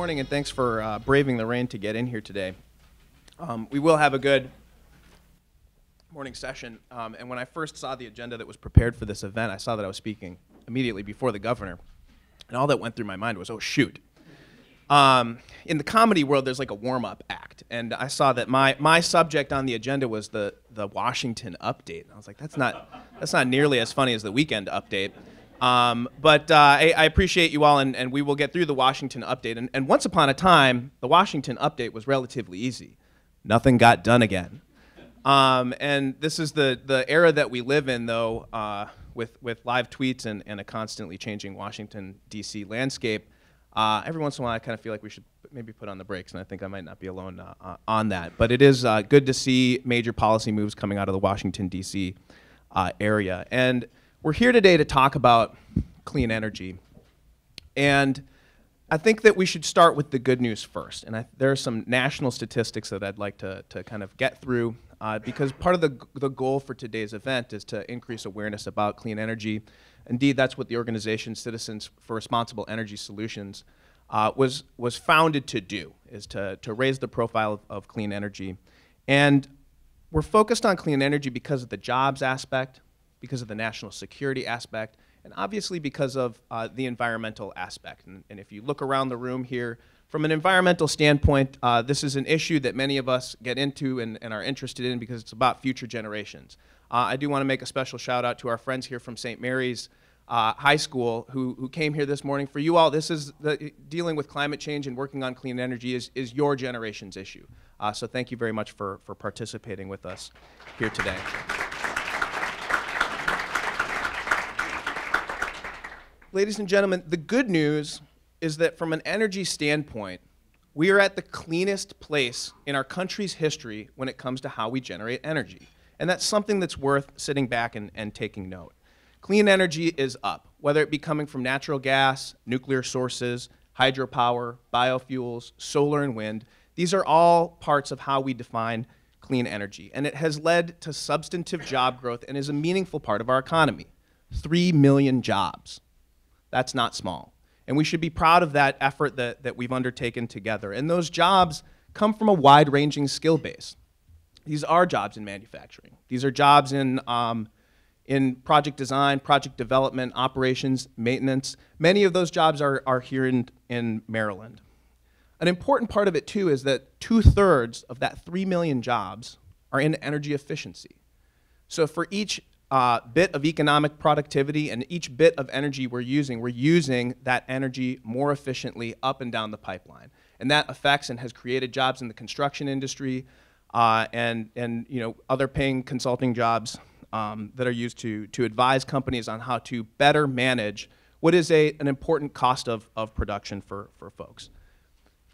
morning, and thanks for braving the rain to get in here today. We will have a good morning session, and when I first saw the agenda that was prepared for this event, I saw that I was speaking immediately before the governor, and all that went through my mind was, oh, shoot. In the comedy world, there's like a warm-up act, and I saw that my subject on the agenda was the Washington update. And I was like, that's not nearly as funny as the weekend update. But I appreciate you all, and we will get through the Washington update. And once upon a time, the Washington update was relatively easy. Nothing got done again. And this is the era that we live in, though, with live tweets and a constantly changing Washington, D.C. landscape. Every once in a while, I kind of feel like we should maybe put on the brakes, and I think I might not be alone on that. But it is good to see major policy moves coming out of the Washington, D.C. Area. And we're here today to talk about clean energy. And I think that we should start with the good news first. And there are some national statistics that I'd like to kind of get through, because part of the goal for today's event is to increase awareness about clean energy. Indeed, that's what the organization Citizens for Responsible Energy Solutions was founded to do, is to raise the profile of clean energy. And we're focused on clean energy because of the jobs aspect, because of the national security aspect, and obviously because of the environmental aspect. And if you look around the room here, from an environmental standpoint, this is an issue that many of us get into and are interested in because it's about future generations. I do want to make a special shout out to our friends here from St. Mary's High School who came here this morning. For you all, this is dealing with climate change and working on clean energy is your generation's issue. So thank you very much for participating with us here today. Ladies and gentlemen, the good news is that from an energy standpoint, we are at the cleanest place in our country's history when it comes to how we generate energy. And that's something that's worth sitting back and taking note. Clean energy is up, whether it be coming from natural gas, nuclear sources, hydropower, biofuels, solar and wind. These are all parts of how we define clean energy. And it has led to substantive job growth and is a meaningful part of our economy. 3 million jobs. That's not small. And we should be proud of that effort that we've undertaken together. And those jobs come from a wide-ranging skill base. These are jobs in manufacturing. These are jobs in project design, project development, operations, maintenance. Many of those jobs are here in Maryland. An important part of it, too, is that 2/3 of that 3 million jobs are in energy efficiency. So for each bit of economic productivity and each bit of energy we're using that energy more efficiently up and down the pipeline. And that affects and has created jobs in the construction industry and other paying consulting jobs that are used to advise companies on how to better manage what is an important cost of production for folks.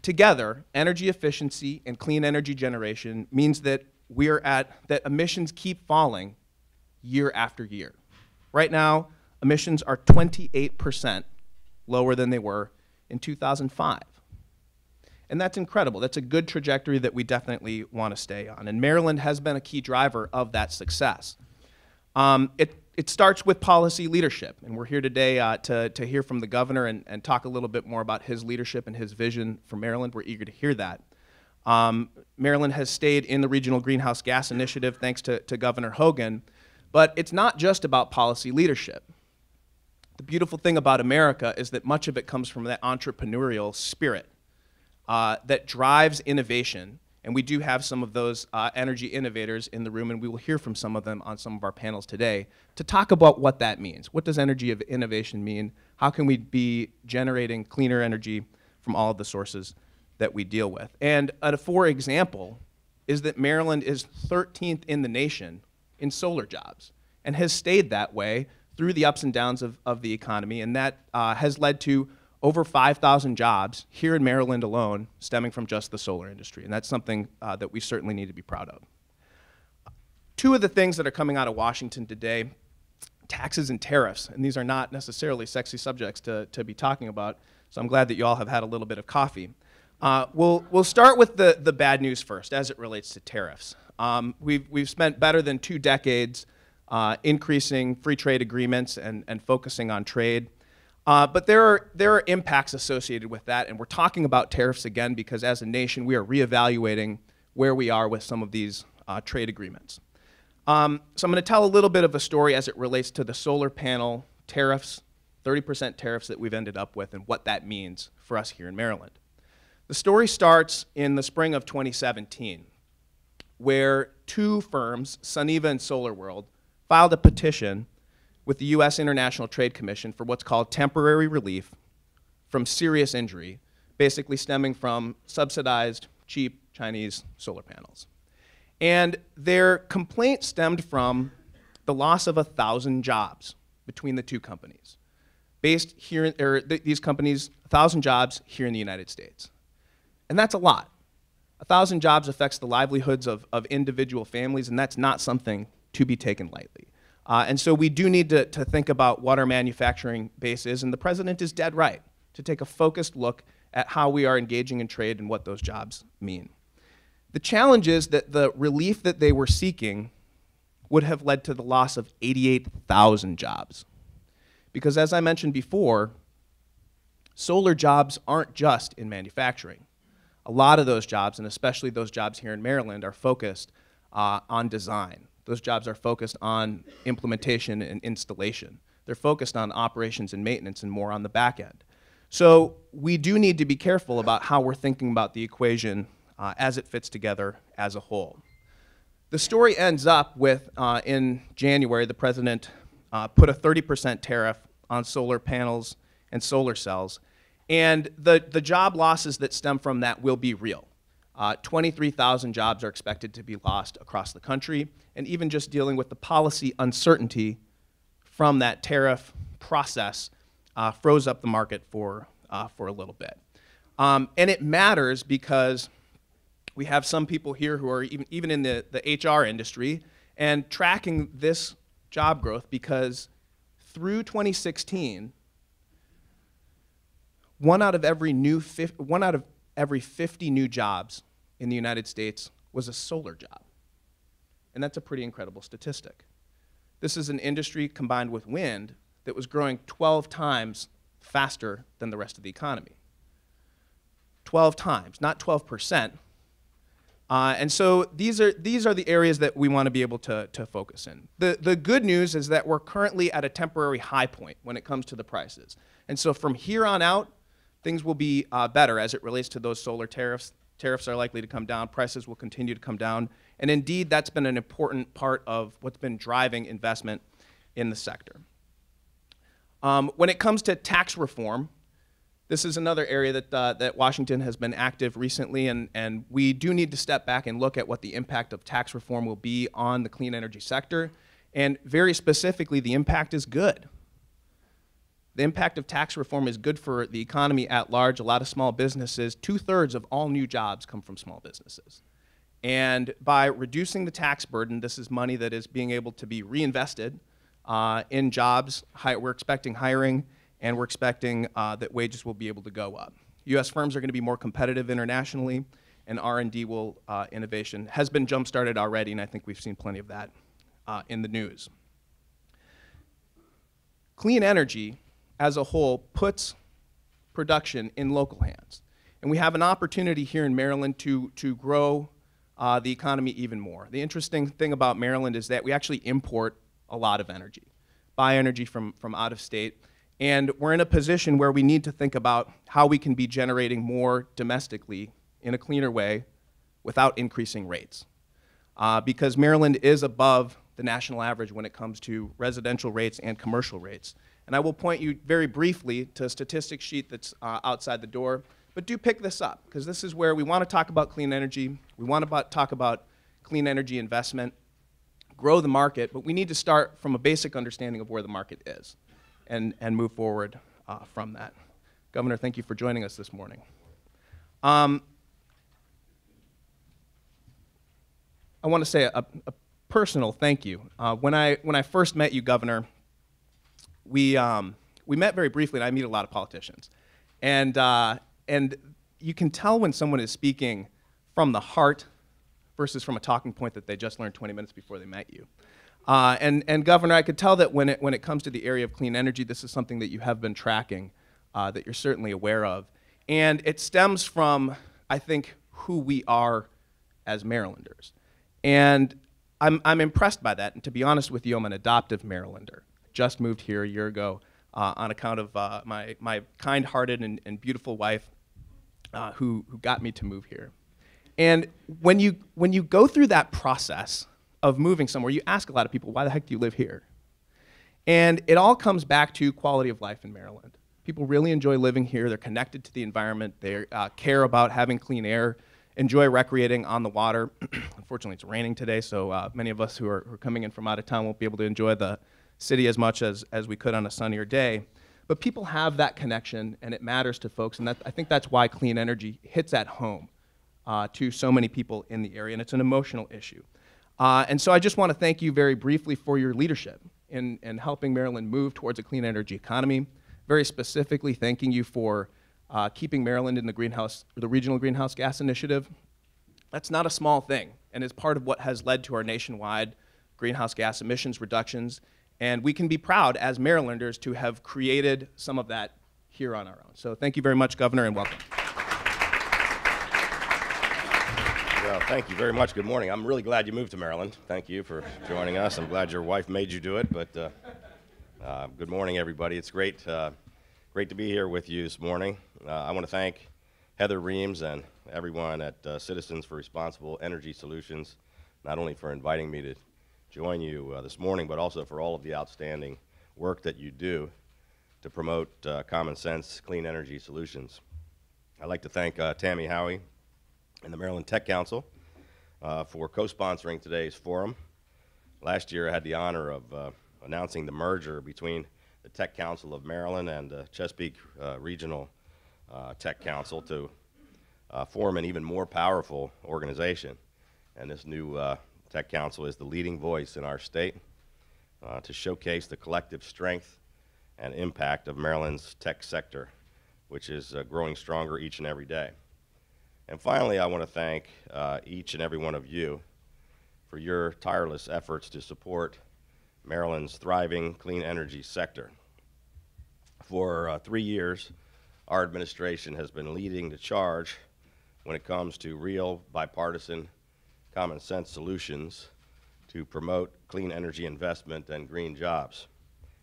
Together, energy efficiency and clean energy generation means that that emissions keep falling year after year. Right now, emissions are 28% lower than they were in 2005. And that's incredible. That's a good trajectory that we definitely want to stay on. And Maryland has been a key driver of that success. It starts with policy leadership. And we're here today to hear from the governor and talk a little bit more about his leadership and his vision for Maryland. We're eager to hear that. Maryland has stayed in the Regional Greenhouse Gas Initiative thanks to Governor Hogan. But it's not just about policy leadership. The beautiful thing about America is that much of it comes from that entrepreneurial spirit that drives innovation. And we do have some of those energy innovators in the room, and we will hear from some of them on some of our panels today to talk about what that means. What does energy of innovation mean? How can we be generating cleaner energy from all of the sources that we deal with? And for example, is that Maryland is 13th in the nation in solar jobs, and has stayed that way through the ups and downs of the economy, and that has led to over 5,000 jobs here in Maryland alone stemming from just the solar industry, and that's something that we certainly need to be proud of. Two of the things that are coming out of Washington today, taxes and tariffs, and these are not necessarily sexy subjects to be talking about, so I'm glad that you all have had a little bit of coffee. We'll start with the bad news first as it relates to tariffs. We've spent better than 2 decades increasing free trade agreements and focusing on trade. But there are impacts associated with that, and we're talking about tariffs again because as a nation we are reevaluating where we are with some of these trade agreements. So I'm going to tell a little bit of a story as it relates to the solar panel tariffs, 30% tariffs that we've ended up with, and what that means for us here in Maryland. The story starts in the spring of 2017, where two firms, Suniva and SolarWorld, filed a petition with the U.S. International Trade Commission for what's called temporary relief from serious injury, basically stemming from subsidized, cheap Chinese solar panels. And their complaint stemmed from the loss of 1,000 jobs between the two companies. Based here, these companies, 1,000 jobs here in the United States. And that's a lot. 1,000 jobs affects the livelihoods of individual families, and that's not something to be taken lightly. And so we do need to think about what our manufacturing base is, and the president is dead right to take a focused look at how we are engaging in trade and what those jobs mean. The challenge is that the relief that they were seeking would have led to the loss of 88,000 jobs. Because as I mentioned before, solar jobs aren't just in manufacturing. A lot of those jobs, and especially those jobs here in Maryland, are focused on design. Those jobs are focused on implementation and installation. They're focused on operations and maintenance and more on the back end. So we do need to be careful about how we're thinking about the equation as it fits together as a whole. The story ends up with, in January, the president put a 30% tariff on solar panels and solar cells. And the job losses that stem from that will be real. 23,000 jobs are expected to be lost across the country, and even just dealing with the policy uncertainty from that tariff process froze up the market for a little bit. And it matters because we have some people here who are even in the HR industry and tracking this job growth because through 2016, one out of every 50 new jobs in the United States was a solar job. And that's a pretty incredible statistic. This is an industry combined with wind that was growing 12 times faster than the rest of the economy. 12 times, not 12%. And so these are the areas that we want to be able to focus in. The good news is that we're currently at a temporary high point when it comes to the prices. And so from here on out, things will be better as it relates to those solar tariffs. Tariffs are likely to come down. Prices will continue to come down. And indeed, that's been an important part of what's been driving investment in the sector. When it comes to tax reform, this is another area that Washington has been active recently, and we do need to step back and look at what the impact of tax reform will be on the clean energy sector. And very specifically, the impact is good. The impact of tax reform is good for the economy at large. A lot of small businesses, 2/3 of all new jobs come from small businesses. And by reducing the tax burden, this is money that is being able to be reinvested in jobs. We're expecting hiring, and we're expecting that wages will be able to go up. U.S. firms are going to be more competitive internationally, and R&D innovation has been jump-started already, and I think we've seen plenty of that in the news. Clean energy as a whole puts production in local hands. And we have an opportunity here in Maryland to grow the economy even more. The interesting thing about Maryland is that we actually import a lot of energy, buy energy from out of state, and we're in a position where we need to think about how we can be generating more domestically in a cleaner way without increasing rates. Because Maryland is above the national average when it comes to residential rates and commercial rates. And I will point you very briefly to a statistics sheet that's outside the door, but do pick this up, because this is where we want to talk about clean energy, we want to talk about clean energy investment, grow the market, but we need to start from a basic understanding of where the market is and move forward from that. Governor, thank you for joining us this morning. I want to say a personal thank you. When I first met you, Governor, we met very briefly, and I meet a lot of politicians. And you can tell when someone is speaking from the heart versus from a talking point that they just learned 20 minutes before they met you. And Governor, I could tell that when it comes to the area of clean energy, this is something that you have been tracking, that you're certainly aware of. And it stems from, I think, who we are as Marylanders. And I'm impressed by that. And to be honest with you, I'm an adoptive Marylander. Just moved here a year ago on account of my kind-hearted and beautiful wife who got me to move here. And when you go through that process of moving somewhere, you ask a lot of people, why the heck do you live here? And it all comes back to quality of life in Maryland. People really enjoy living here. They're connected to the environment. They care about having clean air, enjoy recreating on the water. Unfortunately, it's raining today, so many of us who are coming in from out of town won't be able to enjoy the city as much as we could on a sunnier day. But people have that connection, and it matters to folks, and I think that's why clean energy hits at home to so many people in the area, and it's an emotional issue. And so I just want to thank you very briefly for your leadership in helping Maryland move towards a clean energy economy. Very specifically, thanking you for keeping Maryland in the regional greenhouse gas initiative. That's not a small thing, and is part of what has led to our nationwide greenhouse gas emissions reductions. And we can be proud as Marylanders to have created some of that here on our own. So thank you very much, Governor, and welcome. Well, thank you very much. Good morning. I'm really glad you moved to Maryland. Thank you for joining us. I'm glad your wife made you do it, but good morning, everybody. It's great to be here with you this morning. I want to thank Heather Reams and everyone at Citizens for Responsible Energy Solutions, not only for inviting me to join you this morning, but also for all of the outstanding work that you do to promote common sense, clean energy solutions. I'd like to thank Tammy Howie and the Maryland Tech Council for co-sponsoring today's forum. Last year I had the honor of announcing the merger between the Tech Council of Maryland and the Chesapeake Regional Tech Council to form an even more powerful organization. And this new Tech Council is the leading voice in our state to showcase the collective strength and impact of Maryland's tech sector, which is growing stronger each and every day. And finally, I want to thank each and every one of you for your tireless efforts to support Maryland's thriving clean energy sector. For 3 years, our administration has been leading the charge when it comes to real bipartisan common sense solutions to promote clean energy investment and green jobs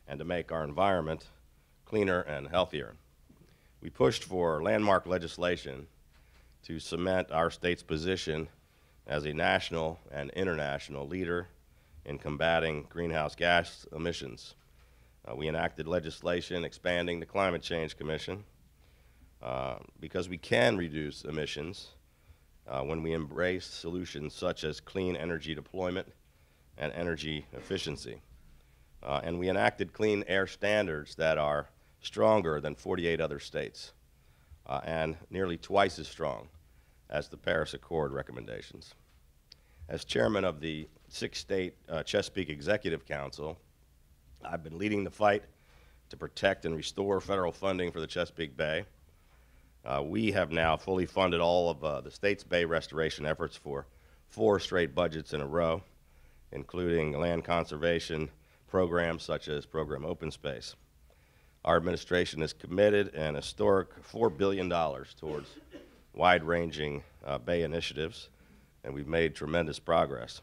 and to make our environment cleaner and healthier. We pushed for landmark legislation to cement our state's position as a national and international leader in combating greenhouse gas emissions. We enacted legislation expanding the Climate Change Commission because we can reduce emissions when we embrace solutions such as clean energy deployment and energy efficiency. And we enacted clean air standards that are stronger than 48 other states and nearly twice as strong as the Paris Accord recommendations. As chairman of the 6-state Chesapeake Executive Council, I've been leading the fight to protect and restore federal funding for the Chesapeake Bay. We have now fully funded all of the state's bay restoration efforts for 4 straight budgets in a row, including land conservation programs such as Program Open Space. Our administration is committed an historic $4 billion towards wide-ranging bay initiatives, and we've made tremendous progress.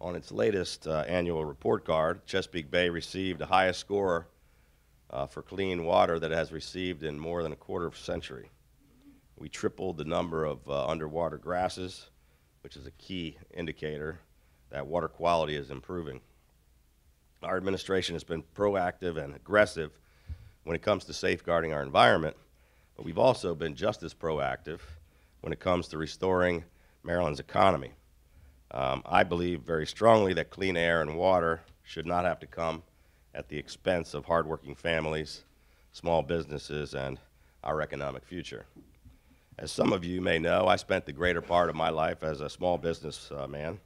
On its latest annual report card, Chesapeake Bay received the highest score for clean water that it has received in more than a quarter century. We tripled the number of underwater grasses, which is a key indicator that water quality is improving. Our administration has been proactive and aggressive when it comes to safeguarding our environment, but we've also been just as proactive when it comes to restoring Maryland's economy. I believe very strongly that clean air and water should not have to come at the expense of hardworking families, small businesses, and our economic future. As some of you may know, I spent the greater part of my life as a small business man,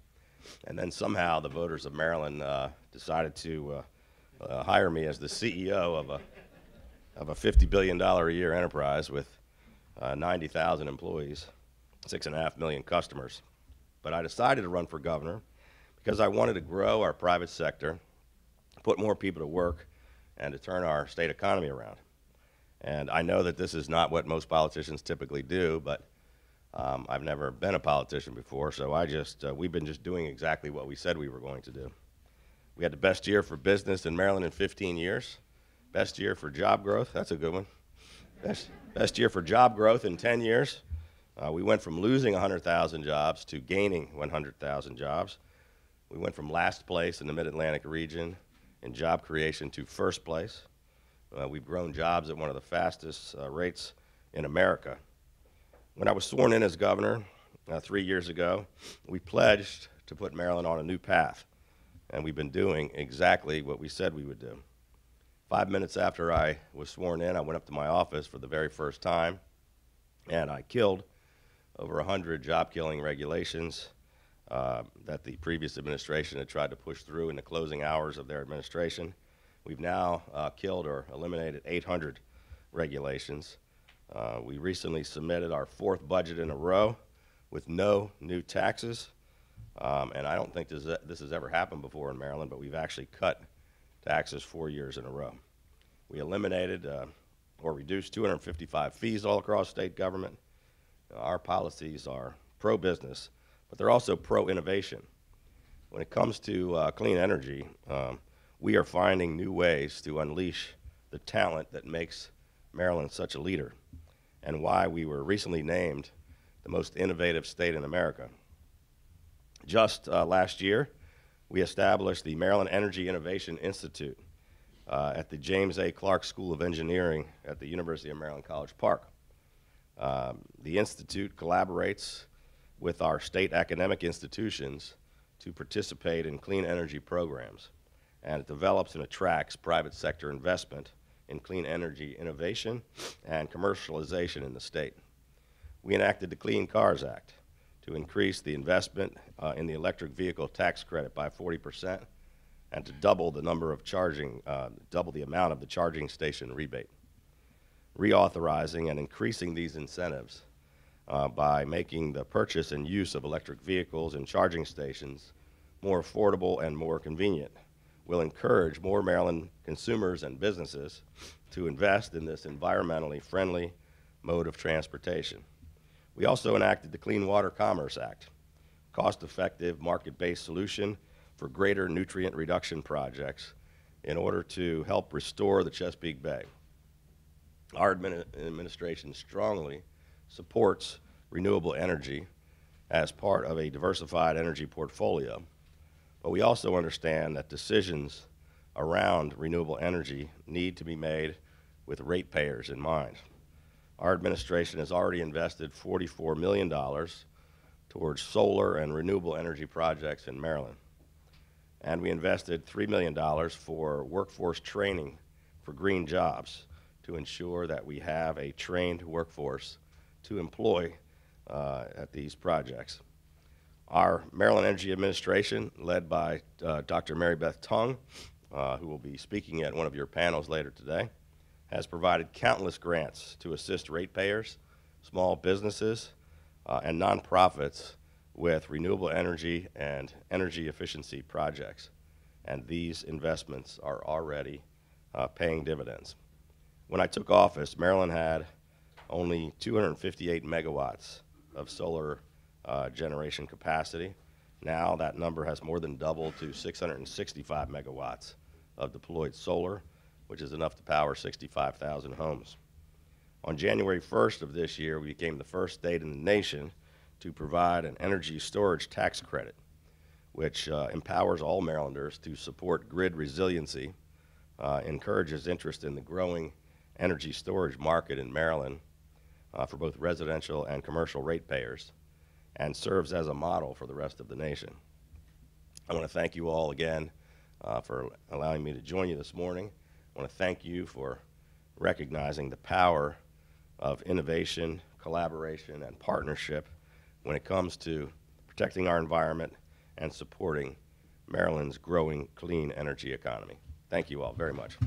and then somehow the voters of Maryland decided to hire me as the CEO of a $50 billion a year enterprise with 90,000 employees, 6.5 million customers. But I decided to run for governor because I wanted to grow our private sector, put more people to work, and to turn our state economy around. And I know that this is not what most politicians typically do, but I've never been a politician before, so we've been just doing exactly what we said we were going to do. We had the best year for business in Maryland in 15 years. Best year for job growth, that's a good one. Best year for job growth in 10 years. We went from losing 100,000 jobs to gaining 100,000 jobs. We went from last place in the Mid-Atlantic region in job creation to first place. We've grown jobs at one of the fastest rates in America. When I was sworn in as governor 3 years ago, we pledged to put Maryland on a new path, and we've been doing exactly what we said we would do. 5 minutes after I was sworn in, I went up to my office for the very first time, and I killed over 100 job-killing regulations that the previous administration had tried to push through in the closing hours of their administration. We've now killed or eliminated 800 regulations. We recently submitted our 4th budget in a row with no new taxes, and I don't think this has ever happened before in Maryland, but we've actually cut taxes 4 years in a row. We eliminated or reduced 255 fees all across state government. Our policies are pro-business, but they're also pro-innovation. When it comes to clean energy, we are finding new ways to unleash the talent that makes Maryland such a leader, and why we were recently named the most innovative state in America. Just last year, we established the Maryland Energy Innovation Institute at the James A. Clark School of Engineering at the University of Maryland College Park. The Institute collaborates with our state academic institutions to participate in clean energy programs, and it develops and attracts private sector investment in clean energy innovation and commercialization in the state. We enacted the Clean Cars Act to increase the investment in the electric vehicle tax credit by 40% and to double the amount of the charging station rebate. Reauthorizing and increasing these incentives by making the purchase and use of electric vehicles and charging stations more affordable and more convenient will encourage more Maryland consumers and businesses to invest in this environmentally friendly mode of transportation. We also enacted the Clean Water Commerce Act, cost-effective, market-based solution for greater nutrient reduction projects in order to help restore the Chesapeake Bay. Our administration strongly supports renewable energy as part of a diversified energy portfolio, but we also understand that decisions around renewable energy need to be made with ratepayers in mind. Our administration has already invested $44 million towards solar and renewable energy projects in Maryland, and we invested $3 million for workforce training for green jobs to ensure that we have a trained workforce to employ at these projects. Our Maryland Energy Administration, led by Dr. Mary Beth Tung, who will be speaking at one of your panels later today, has provided countless grants to assist ratepayers, small businesses, and nonprofits with renewable energy and energy efficiency projects. And these investments are already paying dividends. When I took office, Maryland had only 258 megawatts of solar generation capacity. Now that number has more than doubled to 665 megawatts of deployed solar, which is enough to power 65,000 homes. On January 1st of this year, we became the first state in the nation to provide an energy storage tax credit, which empowers all Marylanders to support grid resiliency, encourages interest in the growing energy storage market in Maryland for both residential and commercial ratepayers, and serves as a model for the rest of the nation. I want to thank you all again for allowing me to join you this morning. I want to thank you for recognizing the power of innovation, collaboration, and partnership when it comes to protecting our environment and supporting Maryland's growing clean energy economy. Thank you all very much.